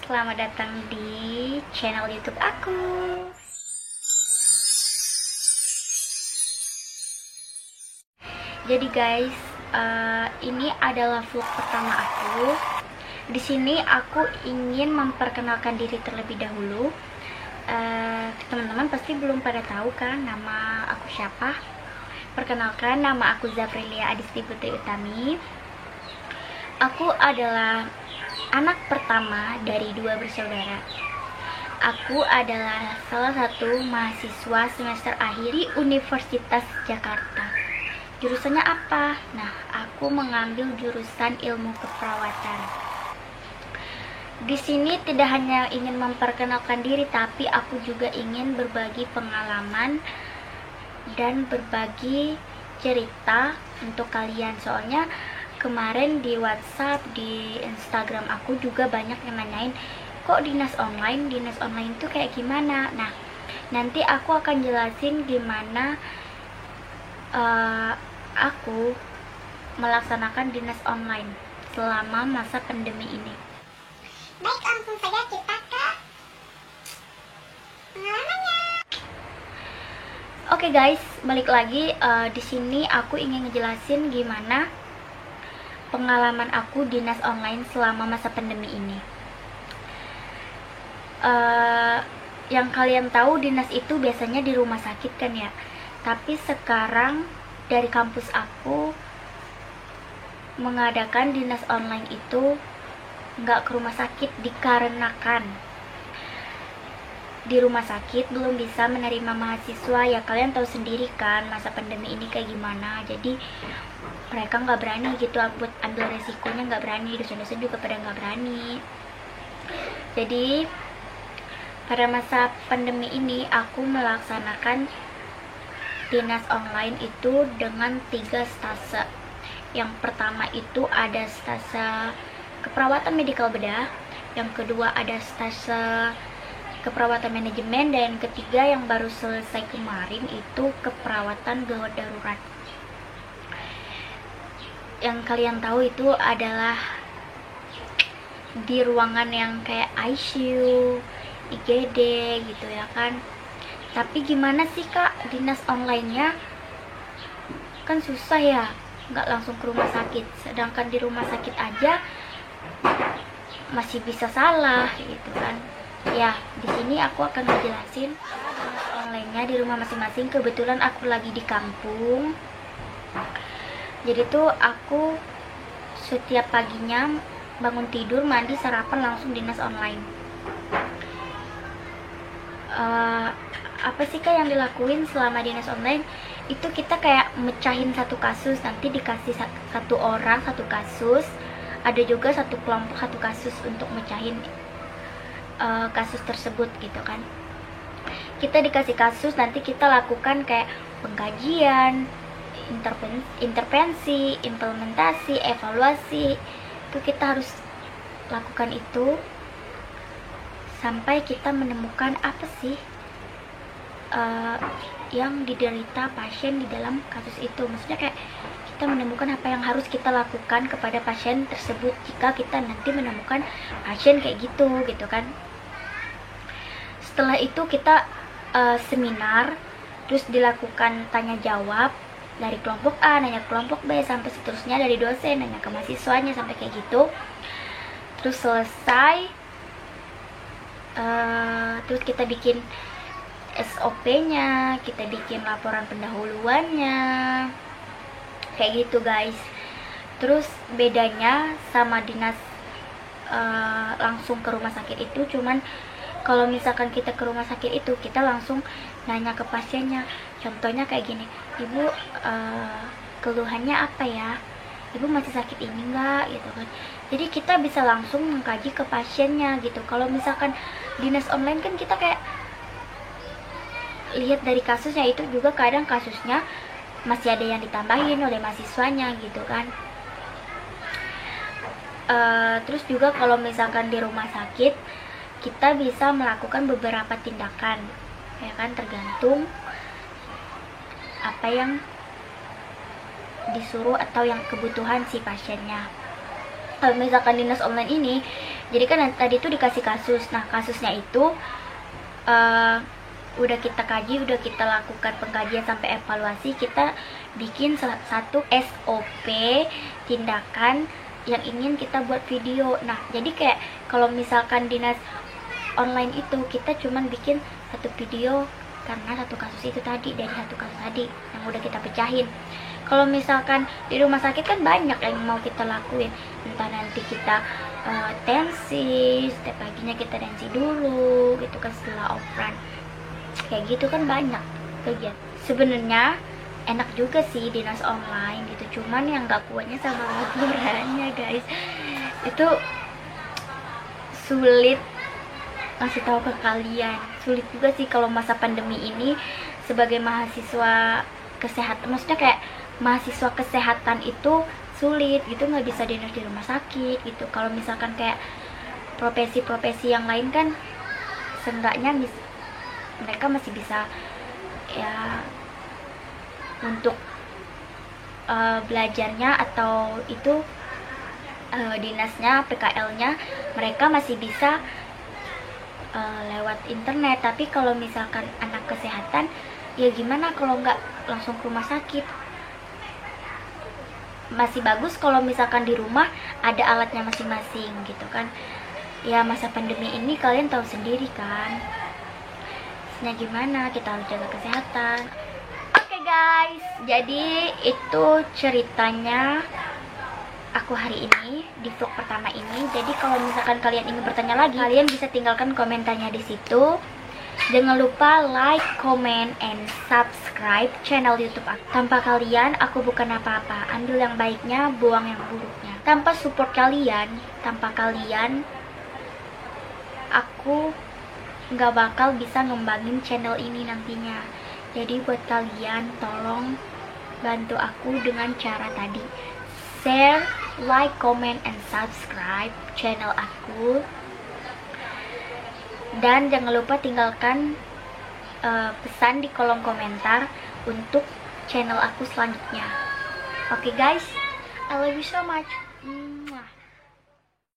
selamat datang di channel YouTube aku. Jadi guys, ini adalah vlog pertama aku. Di sini aku ingin memperkenalkan diri terlebih dahulu. Teman-teman pasti belum pada tahu kan nama aku siapa. Perkenalkan, nama aku Zafrilia Adisti Putri Utami. Aku adalah anak pertama dari 2 bersaudara. Aku adalah salah satu mahasiswa semester akhir di Universitas Jakarta. Jurusannya apa? Nah, aku mengambil jurusan ilmu keperawatan. Di sini tidak hanya ingin memperkenalkan diri, tapi aku juga ingin berbagi pengalaman dan berbagi cerita untuk kalian. Soalnya kemarin di WhatsApp, di Instagram aku juga banyak yang nanyain, kok dinas online itu kayak gimana? Nah, nanti aku akan jelasin gimana aku melaksanakan dinas online selama masa pandemi ini. Baik, langsung saja kita ke pengalamannya. Oke guys, balik lagi. Di sini aku ingin ngejelasin gimana pengalaman aku dinas online selama masa pandemi ini. Yang kalian tahu, dinas itu biasanya di rumah sakit kan ya. Tapi sekarang dari kampus aku mengadakan dinas online itu nggak ke rumah sakit, dikarenakan di rumah sakit belum bisa menerima mahasiswa. Ya kalian tahu sendiri kan masa pandemi ini kayak gimana. Jadi mereka nggak berani gitu buat ambil resikonya, nggak berani, dosen-dosen juga pada nggak berani. Jadi pada masa pandemi ini aku melaksanakan dinas online itu dengan 3 stase. Yang pertama itu ada stase keperawatan medikal bedah, yang kedua ada stase keperawatan manajemen, dan yang ketiga yang baru selesai kemarin itu keperawatan gawat darurat. Yang kalian tahu itu adalah di ruangan yang kayak ICU, IGD gitu ya kan. Tapi gimana sih kak, dinas online-nya kan susah ya, nggak langsung ke rumah sakit. Sedangkan di rumah sakit aja masih bisa salah gitu kan. Ya, di sini aku akan ngejelasin dinas online-nya di rumah masing-masing. Kebetulan aku lagi di kampung. Jadi tuh aku setiap paginya bangun tidur, mandi, sarapan, langsung dinas online. Apa sih kak yang dilakuin selama dinas online? Itu kita kayak mecahin satu kasus, nanti dikasih satu orang satu kasus. Ada juga satu kelompok satu kasus untuk mecahin kasus tersebut gitu kan. Kita dikasih kasus, nanti kita lakukan kayak pengkajian, intervensi, implementasi, evaluasi. Itu kita harus lakukan itu sampai kita menemukan apa sih yang diderita pasien di dalam kasus itu. Maksudnya kayak kita menemukan apa yang harus kita lakukan kepada pasien tersebut jika kita nanti menemukan pasien kayak gitu kan. Setelah itu kita seminar, terus dilakukan tanya jawab dari kelompok A nanya ke kelompok B, sampai seterusnya dari dosen nanya ke mahasiswanya, sampai kayak gitu. Terus selesai, terus kita bikin SOP-nya, kita bikin laporan pendahuluannya, kayak gitu guys. Terus bedanya sama dinas langsung ke rumah sakit itu cuman kalau misalkan kita ke rumah sakit itu kita langsung nanya ke pasiennya. Contohnya kayak gini, ibu keluhannya apa ya, ibu masih sakit ini enggak gitu kan. Jadi kita bisa langsung mengkaji ke pasiennya gitu. Kalau misalkan dinas online kan kita kayak lihat dari kasusnya, itu juga kadang kasusnya masih ada yang ditambahin oleh mahasiswanya gitu kan. Terus juga kalau misalkan di rumah sakit kita bisa melakukan beberapa tindakan ya kan, tergantung apa yang disuruh atau yang kebutuhan si pasiennya. Kalau misalkan dinas online ini Jadi kan tadi tuh dikasih kasus. Nah, kasusnya itu udah kita kaji, udah kita lakukan pengkajian sampai evaluasi, kita bikin satu SOP tindakan yang ingin kita buat video. Nah, jadi kayak kalau misalkan dinas online itu kita cuman bikin satu video karena satu kasus itu tadi, dari satu kasus tadi yang udah kita pecahin. Kalau misalkan di rumah sakit kan banyak yang mau kita lakuin, entah nanti kita tensi, setiap paginya kita tensi dulu gitu kan setelah operan, kayak gitu kan banyak kegiatan. Sebenarnya enak juga sih dinas online gitu, cuman yang nggak kuatnya sama laporannya guys, itu sulit ngasih tahu ke kalian. Sulit juga sih kalau masa pandemi ini sebagai mahasiswa kesehatan, maksudnya kayak mahasiswa kesehatan itu sulit gitu, nggak bisa dinas di rumah sakit gitu. Kalau misalkan kayak profesi-profesi yang lain kan seenggaknya mereka masih bisa ya untuk belajarnya atau itu dinasnya, PKL-nya mereka masih bisa lewat internet. Tapi kalau misalkan anak kesehatan, ya gimana kalau nggak langsung ke rumah sakit? Masih bagus kalau misalkan di rumah ada alatnya masing-masing gitu kan. Ya masa pandemi ini kalian tahu sendiri kan, nah gimana kita harus jaga kesehatan. Oke guys, jadi itu ceritanya aku hari ini di vlog pertama ini. Jadi kalau misalkan kalian ingin bertanya lagi, kalian bisa tinggalkan komentarnya di situ. Jangan lupa like, comment, and subscribe channel YouTube aku. Tanpa kalian, aku bukan apa-apa. Ambil yang baiknya, buang yang buruknya. Tanpa support kalian, aku nggak bakal bisa ngembangin channel ini nantinya. Jadi buat kalian, tolong bantu aku dengan cara tadi. Share, like, comment, and subscribe channel aku. Dan jangan lupa tinggalkan pesan di kolom komentar untuk channel aku selanjutnya. Oke guys, I love you so much.